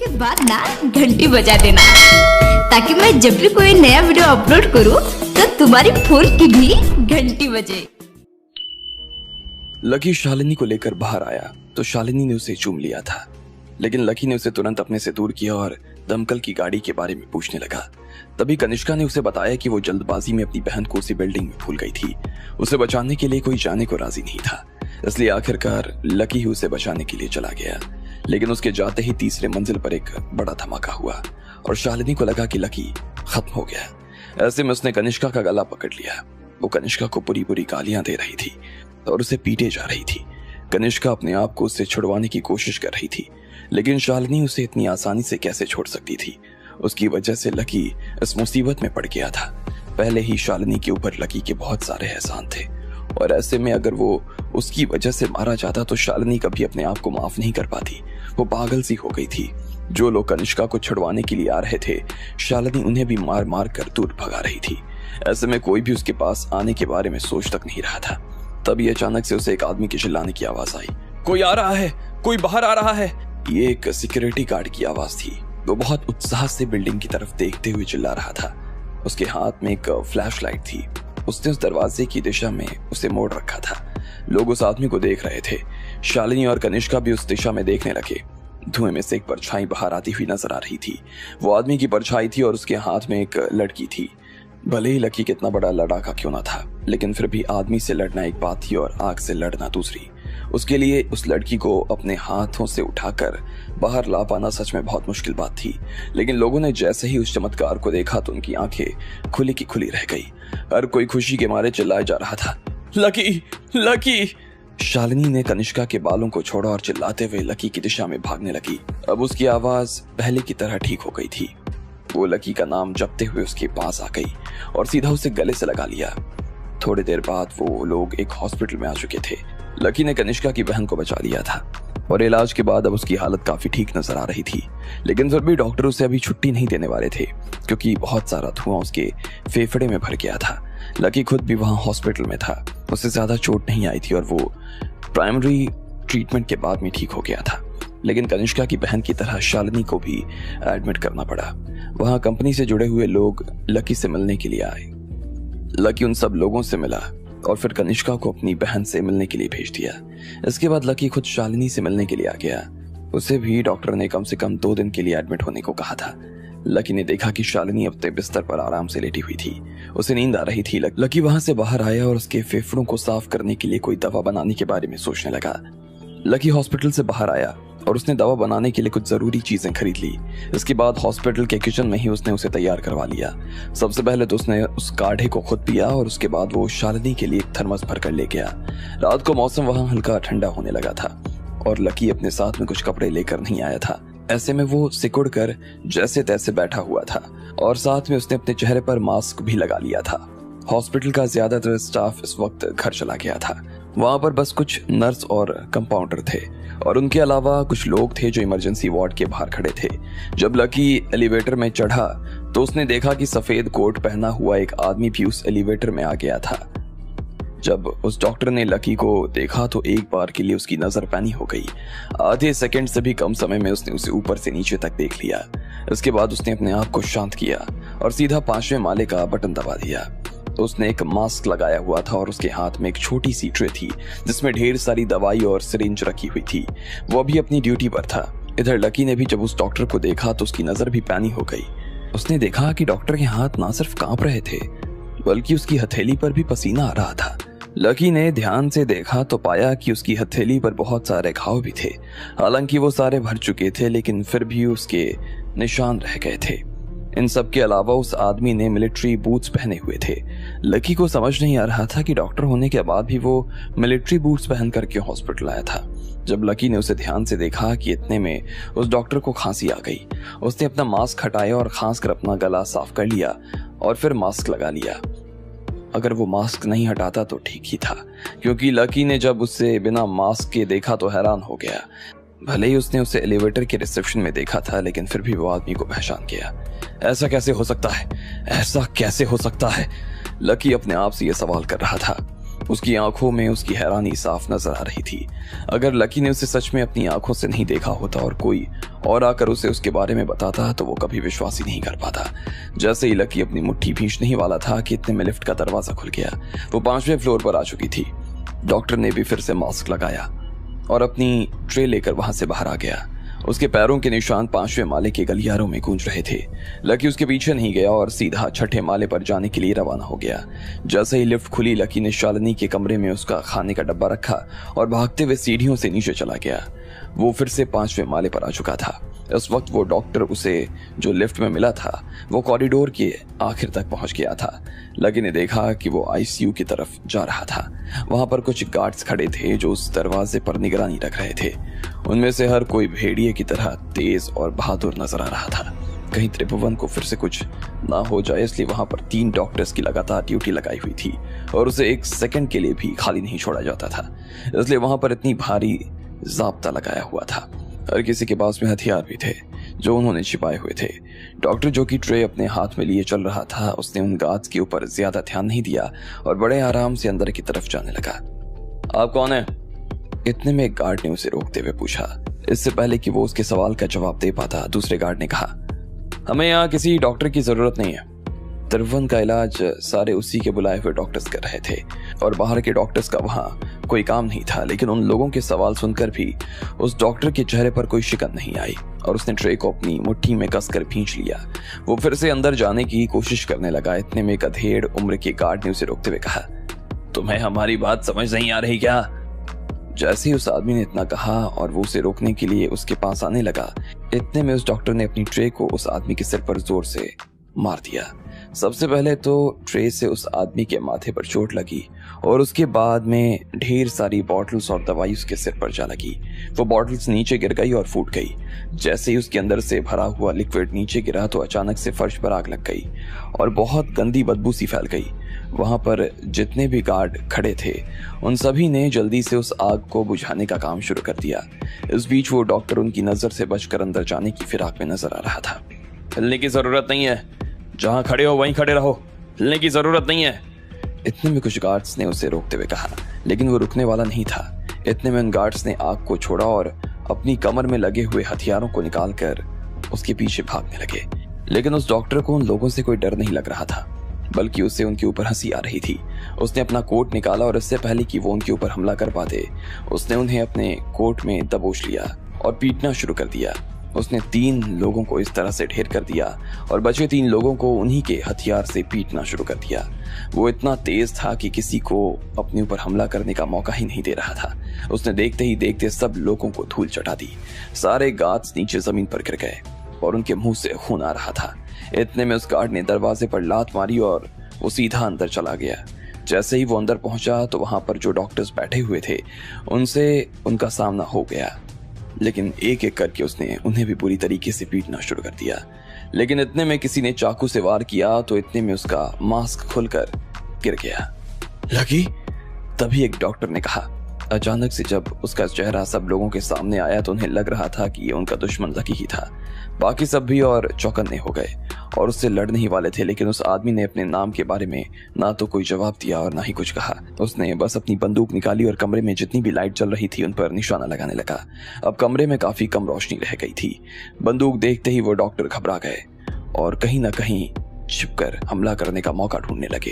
के बाद ना घंटी बजा देना, ताकि मैं जब भी कोई नया वीडियो अपलोड करूं तो तुम्हारी फोन की भी घंटी बजे। लकी शालिनी को लेकर बाहर आया तो शालिनी ने उसे चूम लिया था, लेकिन लकी ने उसे तुरंत अपने से दूर किया और दमकल की गाड़ी के बारे में पूछने लगा। तभी कनिष्का ने उसे बताया कि वो जल्दबाजी में अपनी बहन को उसी बिल्डिंग में भूल गई थी। उसे बचाने के लिए कोई जाने को राजी नहीं था, इसलिए आखिरकार लकी ही उसे बचाने के लिए चला गया। लेकिन उसके जाते ही तीसरे मंजिल पर एक बड़ा धमाका हुआ और शालिनी को लगा कि लकी खत्म हो गया। ऐसे में उसने कनिष्का का गला पकड़ लिया। वो कनिष्का को बुरी बुरी गालियां दे रही थी और उसे पीटे जा रही थी। कनिष्का अपने आप को उससे छुड़वाने की कोशिश कर रही थी, लेकिन शालिनी उसे इतनी आसानी से कैसे छोड़ सकती थी। उसकी वजह से लकी इस मुसीबत में पड़ गया था। पहले ही शालिनी के ऊपर लकी के बहुत सारे एहसान थे और ऐसे में अगर वो उसकी वजह से मारा जाता तो शालिनी कभी अपने आप को माफ नहीं कर पाती। वो पागल सी हो गई थी। जो लोग कनिष्का को छुड़वाने के लिए आ रहे थे, शालिनी उन्हें भी मार मार कर दूर भगा रही थी। ऐसे में कोई भी उसके पास आने के बारे में सोच तक नहीं रहा था। तभी अचानक से उसे एक आदमी की चिल्लाने की आवाज आई, कोई आ रहा है, कोई बाहर आ रहा है। ये एक सिक्योरिटी गार्ड की आवाज थी। वो बहुत उत्साह से बिल्डिंग की तरफ देखते हुए चिल्ला रहा था। उसके हाथ में एक फ्लैश लाइट थी। उसने उस दरवाजे की दिशा में उसे मोड़ रखा था। लोग उस आदमी को देख रहे थे। शालिनी और कनिष्का भी उस दिशा में देखने लगे। धुएं में से एक परछाई बाहर आती हुई नजर आ रही थी। वो आदमी की परछाई थी और उसके हाथ में एक लड़की थी। भले ही लकी कितना बड़ा लड़ाका क्यों ना था, लेकिन फिर भी आदमी से लड़ना एक बात थी और आग से लड़ना दूसरी। उसके लिए उस लड़की को अपने हाथों से उठाकर बाहर ला पाना सच में बहुत मुश्किल बात थी। लेकिन लोगों ने जैसे ही उस चमत्कार को देखा तो उनकी आंखें खुली की खुली रह गई। हर कोई खुशी के मारे चिल्लाए जा रहा था, लकी, लकी। शालिनी ने कनिष्का के बालों को छोड़ा और चिल्लाते हुए लकी की दिशा में भागने लगी। अब उसकी आवाज पहले की तरह ठीक हो गई थी। वो लकी का नाम जपते हुए उसके पास आ गई और सीधा उसे गले से लगा लिया। थोड़ी देर बाद वो लोग एक हॉस्पिटल में आ चुके थे। लकी ने कनिष्का की बहन को बचा लिया था और इलाज के बाद अब उसकी हालत काफी ठीक नजर आ रही थी। लेकिन फिर भी डॉक्टर उसे अभी छुट्टी नहीं देने वाले थे, क्योंकि बहुत सारा धुआं उसके फेफड़े में भर गया था। लकी खुद भी वहां हॉस्पिटल में था। उसे ज्यादा चोट नहीं आई थी और वो प्राइमरी ट्रीटमेंट के बाद में ठीक हो गया था। लेकिन कनिष्का की बहन की तरह शालिनी को भी एडमिट करना पड़ा। वहां कंपनी से जुड़े हुए लोग लकी से मिलने के लिए आए। लकी उन सब लोगों से मिला और फिर कनिष्का को अपनी बहन से मिलने के लिए भेज दिया। इसके बाद लकी खुद शालिनी से मिलने के लिए आ गया। उसे भी डॉक्टर ने कम से कम 2 दिन के लिए एडमिट होने को कहा था। लकी ने देखा कि शालिनी अपने बिस्तर पर आराम से लेटी हुई थी। उसे नींद आ रही थी। लकी वहां से बाहर आया और उसके फेफड़ों को साफ करने के लिए कोई दवा बनाने के बारे में सोचने लगा। लकी हॉस्पिटल से बाहर आया और उसने दवा बनाने के लिए कुछ जरूरी चीजें खरीद ली। इसके बाद हॉस्पिटल के किचन में ही उसने उसे तैयार करवा लिया। सबसे पहले तो उसने उस काढ़े को खुद पिया और उसके बाद वो शालिनी के लिए एक थर्मस भर कर ले गया। रात को मौसम वहां हल्का ठंडा होने लगा था और लकी अपने साथ में कुछ कपड़े लेकर नहीं आया था। ऐसे में वो सिकुड़ कर जैसे तैसे बैठा हुआ था और साथ में उसने अपने चेहरे पर मास्क भी लगा लिया था। हॉस्पिटल का ज्यादातर स्टाफ इस वक्त घर चला गया था। वहां पर बस कुछ नर्स और कंपाउंडर थे और उनके अलावा कुछ लोग थे जो इमरजेंसी वार्ड के बाहर खड़े थे। जब लकी एलिवेटर में चढ़ा तो उसने देखा कि सफेद कोट पहना हुआ एक आदमी भी उस एलिवेटर में आ गया था। जब उस डॉक्टर ने लकी को देखा तो एक बार के लिए उसकी नजर पैनी हो गई। आधे सेकंड से भी कम समय में उसने उसे ऊपर से नीचे तक देख लिया। इसके बाद उसने अपने आप को शांत किया और सीधा 5वें माले का बटन दबा दिया। उसने एक मास्क लगाया हुआ था और उसके हाथ में एक छोटी सी ट्रे थी जिसमें ढेर सारी दवाई और सिरिंज रखी हुई थी। वो भी अपनी ड्यूटी पर था। इधर लकी ने भी जब उस डॉक्टर को देखा तो उसकी नजर भी पैनी हो गई। उसने देखा कि डॉक्टर के हाथ ना सिर्फ कांप रहे थे, बल्कि उसकी हथेली पर भी पसीना आ रहा था। लकी ने ध्यान से देखा तो पाया कि उसकी हथेली पर बहुत सारे घाव भी थे। हालांकि वो सारे भर चुके थे, लेकिन फिर भी उसके निशान रह गए थे। इन सब के अलावा उस आदमी ने मिलिट्री बूट्स पहने हुए थे। लकी को समझ नहीं आ रहा था कि डॉक्टर होने के बाद भी वो मिलिट्री बूट्स पहन करके हॉस्पिटल आया था। जब लकी ने उसे ध्यान से देखा कि इतने में उस डॉक्टर को खांसी आ गई। उसने अपना मास्क हटाया और खांस कर अपना गला साफ कर लिया और फिर मास्क लगा लिया। अगर वो मास्क नहीं हटाता तो ठीक ही था, क्योंकि लकी ने जब उसे बिना मास्क के देखा तो हैरान हो गया। भले ही उसने उसे एलिवेटर के रिसेप्शन में देखा था, लेकिन फिर भी वो आदमी को पहचान गया। ऐसा कैसे हो सकता है? ऐसा कैसे हो सकता है? लकी अपने आप से यह सवाल कर रहा था। उसकी आंखों में उसकी हैरानी साफ नजर आ रही थी। अगर लकी ने उसे सच में अपनी आंखों से नहीं देखा होता और कोई और आकर उसे उसके बारे में बताता तो वो कभी विश्वास ही नहीं कर पाता। जैसे ही लकी अपनी मुट्ठी भींचने ही वाला था कि इतने में लिफ्ट का दरवाजा खुल गया। वो 5वें फ्लोर पर आ चुकी थी। डॉक्टर ने भी फिर से मास्क लगाया और अपनी ट्रे लेकर वहां से बाहर आ गया। उसके पैरों के निशान 5वें माले के गलियारों में गूंज रहे थे। लकी उसके पीछे नहीं गया और सीधा 6ठे माले पर जाने के लिए रवाना हो गया। जैसे ही लिफ्ट खुली, लकी ने शालिनी के कमरे में उसका खाने का डब्बा रखा और भागते हुए सीढ़ियों से नीचे चला गया। वो फिर से 5वें माले पर आ चुका था। इस वक्त वो डॉक्टर उसे जो लिफ्ट में मिला था वो कॉरिडोर के आखिर तक पहुंच गया था। लकी ने देखा कि वो आईसीयू की तरफ जा रहा था। वहां पर कुछ गार्ड्स खड़े थे जो उस दरवाजे पर निगरानी रख रहे थे। उनमें से हर कोई भेड़िए की तरह तेज और बहादुर नजर आ रहा था। कहीं त्रिभुवन को फिर से कुछ ना हो जाए, इसलिए वहां पर 3 डॉक्टर्स की लगातार ड्यूटी लगाई हुई थी और उसे 1 सेकंड के लिए भी खाली नहीं छोड़ा जाता था। इसलिए वहां पर इतनी भारी जाब्ता लगाया हुआ था। हर किसी के पास में हथियार भी थे जो उन्होंने छिपाए हुए थे। डॉक्टर जो कि ट्रे अपने हाथ में लिए चल रहा था, उसने उन गार्ड्स के ऊपर ज्यादा ध्यान नहीं दिया और बड़े आराम से अंदर की तरफ जाने लगा। आप कौन है? इतने में एक गार्ड ने उसे रोकते हुए पूछा। इससे पहले कि वो उसके सवाल का जवाब दे पाता, दूसरे गार्ड ने कहा, हमें यहाँ किसी डॉक्टर की जरूरत नहीं है। त्रिभुवन का इलाज सारे उसी के बुलाए हुए डॉक्टर्स कर रहे थे और बाहर के डॉक्टर्स का वहाँ कोई काम नहीं था। लेकिन उन लोगों के सवाल सुनकर भी उस डॉक्टर के चेहरे पर कोई शिकन नहीं आई और उसने ट्रे को अपनी मुट्ठी में कसकर खींच लिया। वो फिर से अंदर जाने की कोशिश करने लगा। इतने में एक अधेड़ उम्र के गार्ड ने उसे रोकते हुए कहा, तुम्हें हमारी बात समझ नहीं आ रही क्या? जैसे ही उस आदमी ने इतना कहा और वो उसे रोकने के लिए उसके पास आने लगा, इतने में उस डॉक्टर ने अपनी ट्रे को उस आदमी के सिर पर जोर से मार दिया। सबसे पहले तो ट्रे से उस आदमी के माथे पर चोट लगी और उसके बाद में ढेर सारी बॉटल्स और दवाई उसके सिर पर जा लगी। वो बॉटल्स नीचे गिर गई और फूट गई। जैसे ही उसके अंदर से भरा हुआ लिक्विड नीचे गिरा तो अचानक से फर्श पर आग लग गई और बहुत गंदी बदबू सी फैल गई। वहां पर जितने भी गार्ड खड़े थे उन सभी ने जल्दी से उस आग को बुझाने का काम शुरू कर दिया। इस बीच वो डॉक्टर उनकी नजर से बचकर अंदर जाने की फिराक में नजर आ रहा था। हिलने की जरूरत नहीं है, जहां खड़े हो वहीं खड़े रहो, हिलने की जरूरत नहीं है। इतने में कुछ गार्ड्स ने उसे रोकते हुए कहा, लेकिन वो रुकने वाला नहीं था। इतने में उन गार्ड्स ने आग को छोड़ा और अपनी कमर में लगे हुए हथियारों को निकालकर उसके पीछे भागने लगे। लेकिन उस डॉक्टर को उन लोगों से कोई डर नहीं लग रहा था, बल्कि उससे उनके ऊपर हंसी आ रही थी। उसने अपना कोट निकाला और इससे पहले कि वो उनके ऊपर हमला कर पाते, उसने उन्हें अपने कोट में दबोच लिया और पीटना शुरू कर दिया। उसने 3 लोगों को इस तरह से ढेर कर दिया और बचे 3 लोगों को उन्हीं के हथियार से पीटना शुरू कर दिया। वो इतना तेज था कि किसी को अपने ऊपर हमला करने का मौका ही नहीं दे रहा था। उसने देखते ही देखते सब लोगों को धूल चटा दी। सारे गार्ड्स नीचे जमीन पर गिर गए और उनके मुंह से खून आ रहा था। इतने में उस गार्ड ने दरवाजे पर लात मारी और वो सीधा अंदर चला गया। जैसे ही वो अंदर पहुंचा तो वहां पर जो डॉक्टर्स बैठे हुए थे उनसे उनका सामना हो गया, लेकिन एक एक करके उसने उन्हें भी बुरी तरीके से पीटना शुरू कर दिया। लेकिन इतने में किसी ने चाकू से वार किया तो इतने में उसका मास्क खुलकर गिर गया। लकी, तभी एक डॉक्टर ने कहा। अचानक से जब उसका चेहरा सब लोगों के सामने आया तो उन्हें लग रहा था कि ये उनका दुश्मन लकी ही था। बाकी सब भी और चौकन्ने हो गए और उससे लड़ने ही वाले थे, लेकिन उस आदमी ने अपने नाम के बारे में ना तो कोई जवाब दिया और ना ही कुछ कहा। उसने बस अपनी बंदूक निकाली और कमरे में जितनी भी लाइट जल रही थी उन पर निशाना लगाने लगा। अब कमरे में काफी कम रोशनी रह गई थी। बंदूक देखते ही वो डॉक्टर घबरा गए और कहीं ना कहीं छिपकर हमला करने का मौका ढूंढने लगे।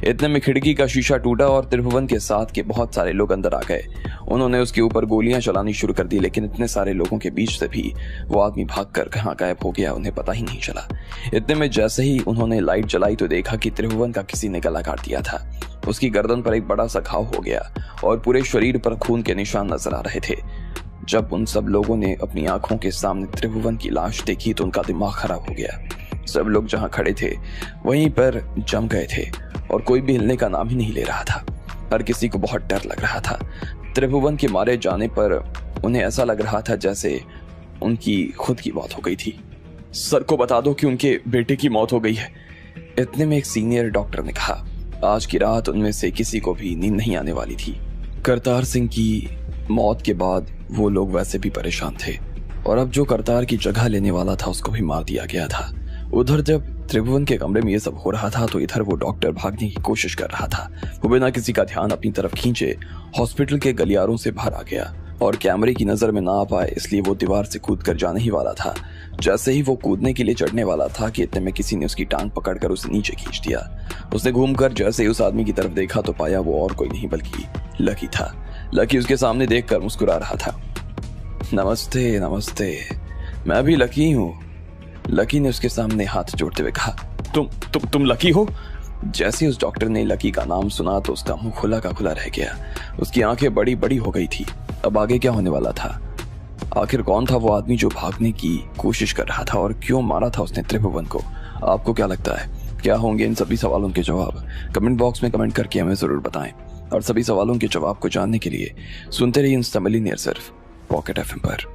इतने में खिड़की का शीशा टूटा और त्रिभुवन के साथ के बहुत सारे लोग अंदर आ गए। उन्होंने उसके ऊपर गोलियां चलानी शुरू कर दी, लेकिन इतने सारे लोगों के बीच से भी वो आदमी भागकर कहां गायब हो गया उन्हें पता ही नहीं चला। इतने में जैसे ही उन्होंने लाइट जलाई तो देखा कि त्रिभुवन का किसी ने गला काट दिया था। उसकी गर्दन पर एक बड़ा सा घाव हो गया और पूरे शरीर पर खून के निशान नजर आ रहे थे। जब उन सब लोगों ने अपनी आंखों के सामने त्रिभुवन की लाश देखी तो उनका दिमाग खराब हो गया। सब लोग जहां खड़े थे वहीं पर जम गए थे और कोई भी हिलने का नाम ही नहीं ले रहा था। हर किसी को बहुत डर लग रहा था। त्रिभुवन के मारे जाने पर उन्हें ऐसा लग रहा था जैसे उनकी खुद की मौत हो गई थी। सर को बता दो कि उनके बेटे की मौत हो गई है। इतने में एक सीनियर डॉक्टर ने कहा। आज की रात उनमें से किसी को भी नींद नहीं आने वाली थी। करतार सिंह की मौत के बाद वो लोग वैसे भी परेशान थे और अब जो करतार की जगह लेने वाला था उसको भी मार दिया गया था। उधर जब त्रिभुवन के कमरे में ये सब हो रहा था तो इधर वो डॉक्टर भागने की कोशिश कर रहा था। वो बिना किसी का ध्यान अपनी तरफ खींचे हॉस्पिटल के गलियारों से बाहर आ गया और कैमरे की नजर में ना आ पाए इसलिए वो दीवार से कूद कर जाने ही वाला था। जैसे ही वो कूदने के लिए चढ़ने वाला था कि इतने में किसी ने उसकी टांग पकड़कर उसे नीचे खींच दिया। उसने घूमकर जैसे ही उस आदमी की तरफ देखा तो पाया वो और कोई नहीं बल्कि लकी था। लकी उसके सामने देखकर मुस्कुरा रहा था। नमस्ते नमस्ते, मैं भी लकी हूँ। लकी ने उसके सामने हाथ जोड़ते हुए कहा। तुम लकी हो? जैसे उस डॉक्टर ने लकी का नाम सुना तो उसका मुंह खुला का खुला रह गया। उसकी आंखें बड़ी बड़ी हो गई थी। अब आगे क्या होने वाला था? आखिर कौन था वो आदमी जो भागने की कोशिश कर रहा था और क्यों मारा था उसने त्रिभुवन को? आपको क्या लगता है, क्या होंगे इन सभी सवालों के जवाब? कमेंट बॉक्स में कमेंट करके हमें जरूर बताएं। और सभी सवालों के जवाब को जानने के लिए सुनते रहिए इंस्टा मिलियनेयर सिर्फ पॉकेट एफएम पर।